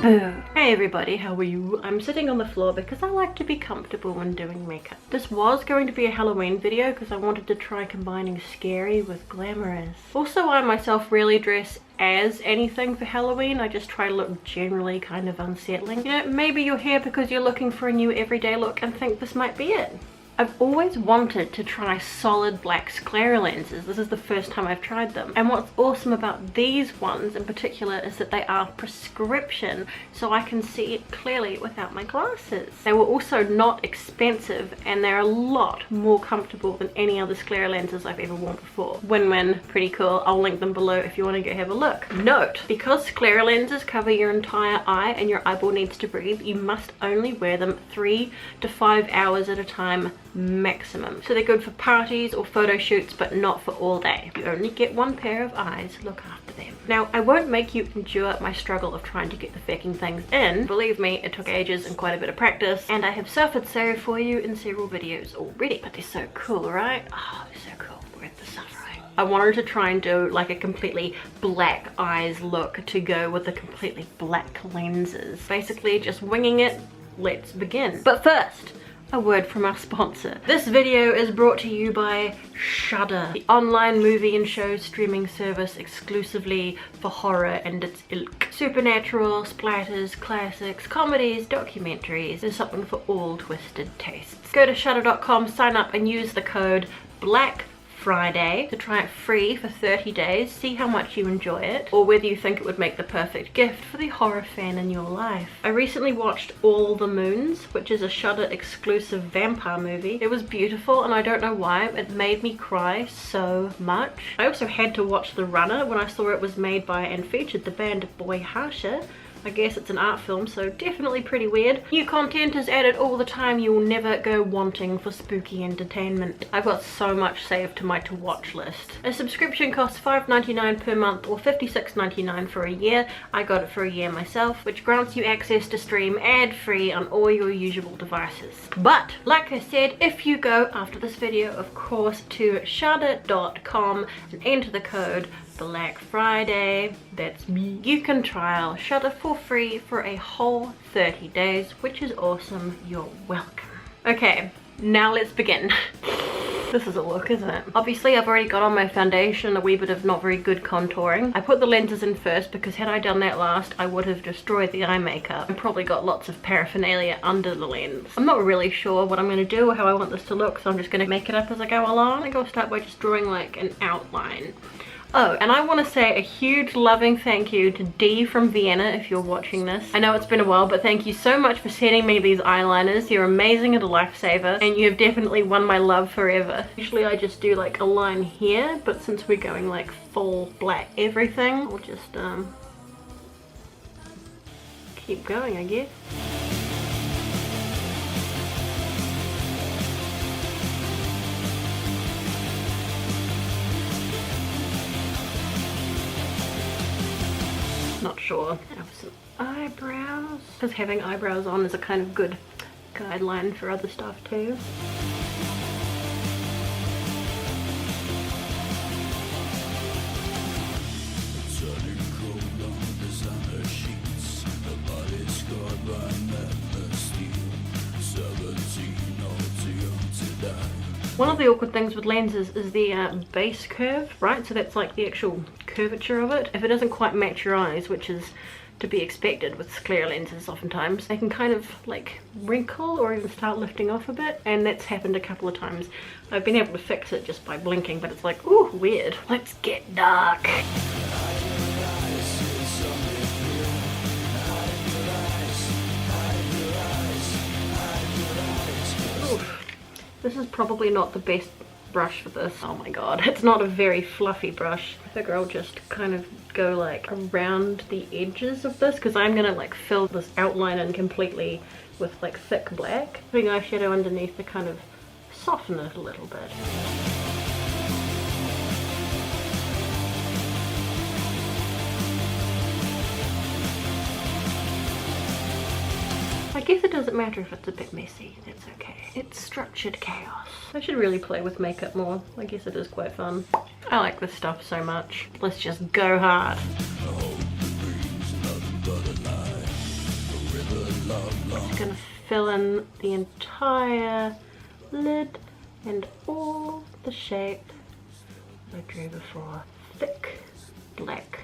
Boo. Hey everybody, how are you? I'm sitting on the floor because I like to be comfortable when doing makeup. This was going to be a Halloween video because I wanted to try combining scary with glamorous. Also, I myself rarely dress as anything for Halloween. I just try to look generally kind of unsettling. You know, maybe you're here because you're looking for a new everyday look and think this might be it. I've always wanted to try solid black sclera lenses. This is the first time I've tried them. And what's awesome about these ones in particular is that they are prescription, so I can see it clearly without my glasses. They were also not expensive and they're a lot more comfortable than any other sclera lenses I've ever worn before. Win-win, pretty cool. I'll link them below if you want to go have a look. Note, because sclera lenses cover your entire eye and your eyeball needs to breathe, you must only wear them 3 to 5 hours at a time maximum. So they're good for parties or photo shoots, but not for all day. You only get one pair of eyes, look after them. Now, I won't make you endure my struggle of trying to get the fucking things in. Believe me, it took ages and quite a bit of practice, and I have suffered so for you in several videos already. But they're so cool, right? Oh, they're so cool. Worth the suffering. I wanted to try and do like a completely black eyes look to go with the completely black lenses. Basically just winging it. Let's begin. But first, a word from our sponsor. This video is brought to you by Shudder, the online movie and show streaming service exclusively for horror and its ilk. Supernatural, splatters, classics, comedies, documentaries. There's something for all twisted tastes. Go to shudder.com, sign up and use the code BLACK Friday to try it free for 30 days, see how much you enjoy it, or whether you think it would make the perfect gift for the horror fan in your life. I recently watched All the Moons, which is a Shudder exclusive vampire movie. It was beautiful and I don't know why, it made me cry so much. I also had to watch The Runner when I saw it was made by and featured the band Boy Harsha. I guess it's an art film, so definitely pretty weird. New content is added all the time. You will never go wanting for spooky entertainment. I've got so much saved to my to-watch list. A subscription costs $5.99 per month or $56.99 for a year. I got it for a year myself, which grants you access to stream ad-free on all your usual devices. But, like I said, if you go after this video, of course, to shudder.com and enter the code Black Friday, that's me, you can trial Shudder for free for a whole 30 days, which is awesome. You're welcome. Okay, now let's begin. This is a look, isn't it? Obviously, I've already got on my foundation, a wee bit of not very good contouring. I put the lenses in first because had I done that last, I would have destroyed the eye makeup and probably got lots of paraphernalia under the lens. I'm not really sure what I'm going to do or how I want this to look, so I'm just going to make it up as I go along. I think I'll start by just drawing like an outline. Oh, and I want to say a huge loving thank you to Dee from Vienna if you're watching this. I know it's been a while, but thank you so much for sending me these eyeliners. You're amazing and a lifesaver, and you have definitely won my love forever. Usually I just do like a line here, but since we're going like full black everything, I'll just keep going, I guess. Not sure. Have some eyebrows, because having eyebrows on is a kind of good guideline for other stuff too. One of the awkward things with lenses is the base curve, right? So that's like the actual curvature of it. If it doesn't quite match your eyes, which is to be expected with sclera lenses oftentimes, they can kind of like wrinkle or even start lifting off a bit, and that's happened a couple of times. I've been able to fix it just by blinking, but it's like, ooh, weird. Let's get dark. This is probably not the best brush for this. Oh my god, it's not a very fluffy brush. I figure I'll just kind of go like around the edges of this, because I'm gonna like fill this outline in completely with like thick black. Putting eyeshadow underneath to kind of soften it a little bit. I guess it doesn't matter if it's a bit messy, that's okay. It's structured chaos. I should really play with makeup more. I guess it is quite fun. I like this stuff so much. Let's just go hard. just gonna fill in the entire lid and all the shape I drew before. Thick black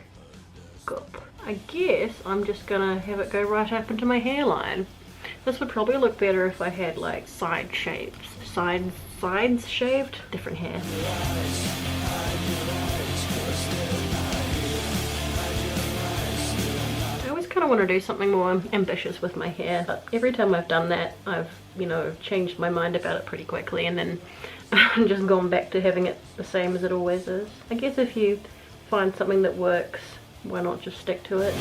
goop. I guess I'm just gonna have it go right up into my hairline. This would probably look better if I had like side shapes. Sides shaved, different hair. I always kind of want to do something more ambitious with my hair, but every time I've done that, I've, you know, changed my mind about it pretty quickly and then just gone back to having it the same as it always is. I guess if you find something that works, why not just stick to it?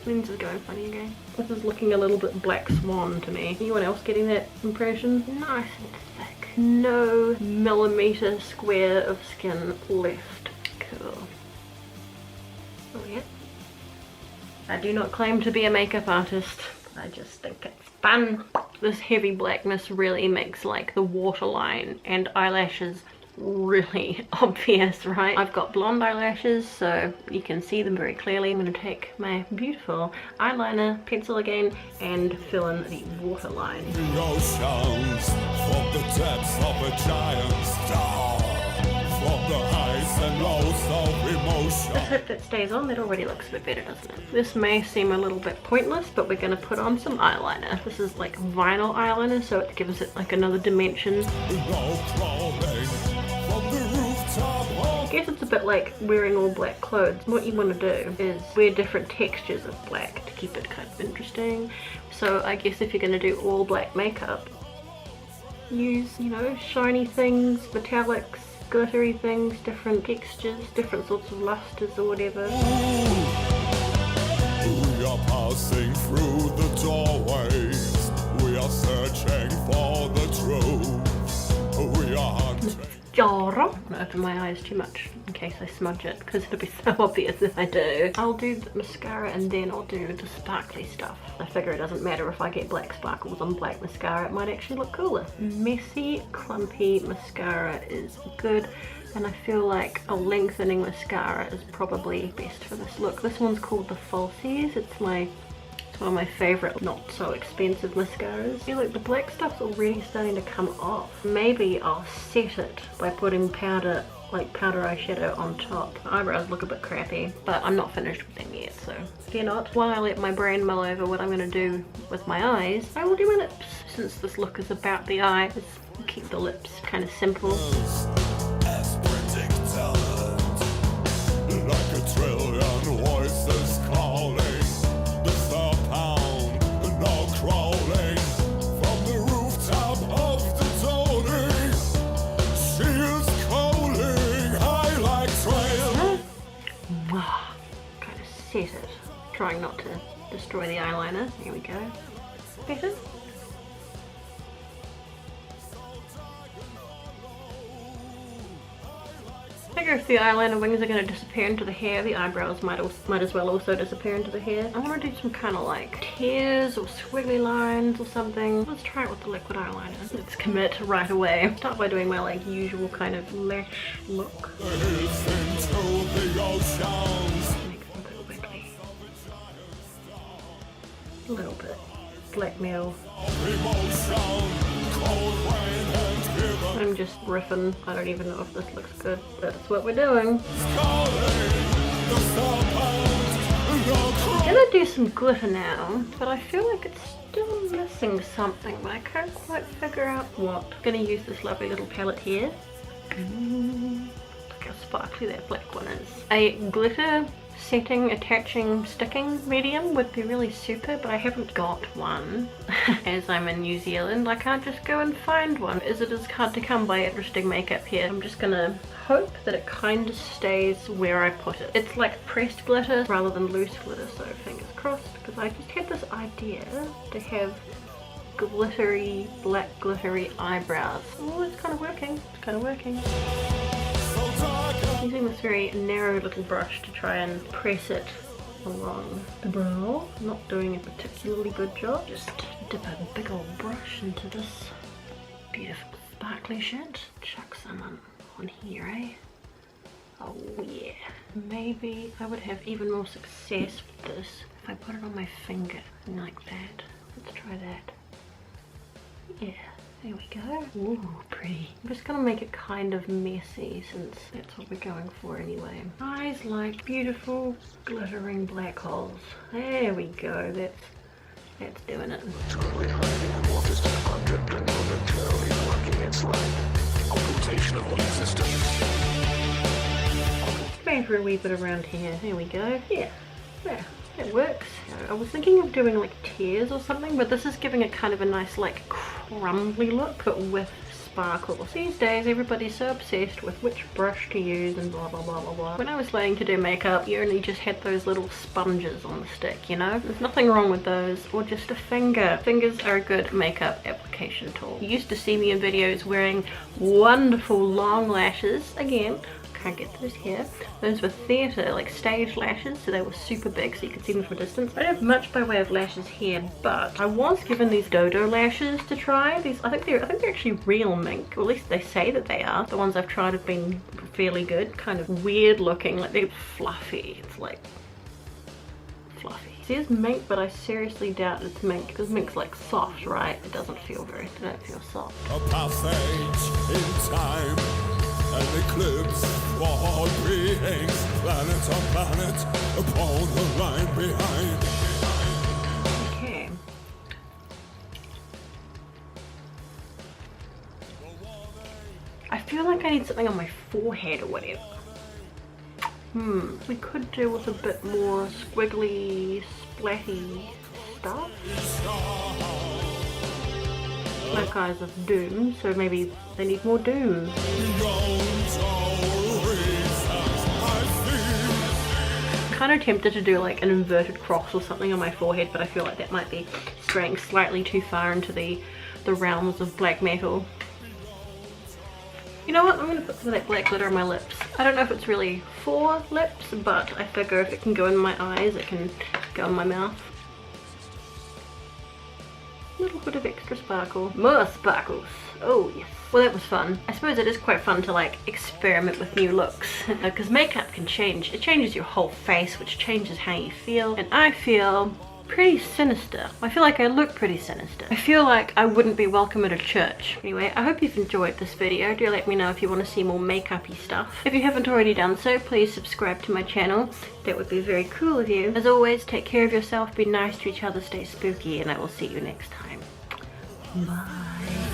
Lens is going funny again. This is looking a little bit black swan to me. Anyone else getting that impression? Nice and thick. No millimeter square of skin left. Cool. Oh yeah. I do not claim to be a makeup artist. I just think it's fun. This heavy blackness really makes like the waterline and eyelashes really obvious, right? I've got blonde eyelashes, so you can see them very clearly. I'm going to take my beautiful eyeliner pencil again and fill in the waterline. Let's hope that stays on. That already looks a bit better, doesn't it? This may seem a little bit pointless, but we're going to put on some eyeliner. This is like vinyl eyeliner, so it gives it like another dimension. I guess it's a bit like wearing all black clothes. What you want to do is wear different textures of black to keep it kind of interesting. So I guess if you're going to do all black makeup, use, you know, shiny things, metallics, glittery things, different textures, different sorts of lusters or whatever. We are passing through the doorways. We are searching for the truth. We are hunting. I'm gonna open my eyes too much in case I smudge it, because it'll be so obvious if I do. I'll do the mascara and then I'll do the sparkly stuff. I figure it doesn't matter if I get black sparkles on black mascara, it might actually look cooler. Messy, clumpy mascara is good, and I feel like a lengthening mascara is probably best for this look. This one's called the Falsies. It's one of my favourite not so expensive mascaras. I feel like the black stuff's already starting to come off. Maybe I'll set it by putting powder, like powder eyeshadow on top. My eyebrows look a bit crappy, but I'm not finished with them yet, so fear not. While I let my brain mull over what I'm going to do with my eyes, I will do my lips. Since this look is about the eyes, keep the lips kind of simple. As predicted, like a trillion voices calling. Set it. Trying not to destroy the eyeliner. Here we go. Better? I figure if the eyeliner wings are going to disappear into the hair, the eyebrows might as well also disappear into the hair. I want to do some kind of like tears or squiggly lines or something. Let's try it with the liquid eyeliner. Let's commit right away. Start by doing my like usual kind of lash look. A little bit. Blackmail. I'm just riffing. I don't even know if this looks good, but that's what we're doing. I'm gonna do some glitter now, but I feel like it's still missing something, but I can't quite figure out what. I'm gonna use this lovely little palette here. Look how sparkly that black one is. A glitter setting, attaching, sticking medium would be really super, but I haven't got one. As I'm in New Zealand, I can't just go and find one. It is hard to come by interesting makeup here. I'm just gonna hope that it kind of stays where I put it. It's like pressed glitter rather than loose glitter, so fingers crossed, because I just had this idea to have glittery, black glittery eyebrows. Oh, it's kind of working. It's kind of working. Using this very narrow little brush to try and press it along the brow. Not doing a particularly good job. Just dip a big old brush into this beautiful sparkly shit. Chuck some on here, eh? Oh yeah. Maybe I would have even more success with this if I put it on my finger like that. Let's try that. Yeah, there we go. Ooh, pretty. I'm just gonna make it kind of messy since that's what we're going for anyway. Eyes like beautiful glittering black holes. There we go. That's doing it. Going for a wee bit around here. There we go. Yeah, that works. I was thinking of doing like tears or something, but this is giving it kind of a nice like crumbly look, but with sparkles. These days everybody's so obsessed with which brush to use and blah blah blah blah blah. When I was learning to do makeup, you only just had those little sponges on the stick, you know? There's nothing wrong with those, or just a finger. Fingers are a good makeup application tool. You used to see me in videos wearing wonderful long lashes. Again, can't get those here. Those were theatre, like stage lashes, so they were super big so you could see them from a distance. I don't have much by way of lashes here, but I was given these dodo lashes to try. These, I think they're actually real mink, or at least they say that they are. The ones I've tried have been fairly good, kind of weird looking, like they're fluffy. It's like fluffy. It says mink, but I seriously doubt it's mink, because mink's like soft, right? It doesn't feel soft. A passage in time, an eclipse, all beings, planet on planet, upon the line behind. Okay. I feel like I need something on my forehead or whatever. We could do with a bit more squiggly, splatty stuff. Like Eyes of Doom, so maybe they need more doom. I'm kind of tempted to do like an inverted cross or something on my forehead, but I feel like that might be straying slightly too far into the realms of black metal. You know what, I'm going to put some of that black glitter on my lips. I don't know if it's really for lips, but I figure if it can go in my eyes, it can go in my mouth. Little bit of extra sparkle. More sparkles. Oh yes. Well, that was fun. I suppose it is quite fun to like experiment with new looks, because makeup can change. It changes your whole face, which changes how you feel. And I feel pretty sinister. I feel like I look pretty sinister. I feel like I wouldn't be welcome at a church. Anyway, I hope you've enjoyed this video. Do let me know if you want to see more makeup-y stuff. If you haven't already done so, please subscribe to my channel. That would be very cool of you. As always, take care of yourself, be nice to each other, stay spooky, and I will see you next time. Bye.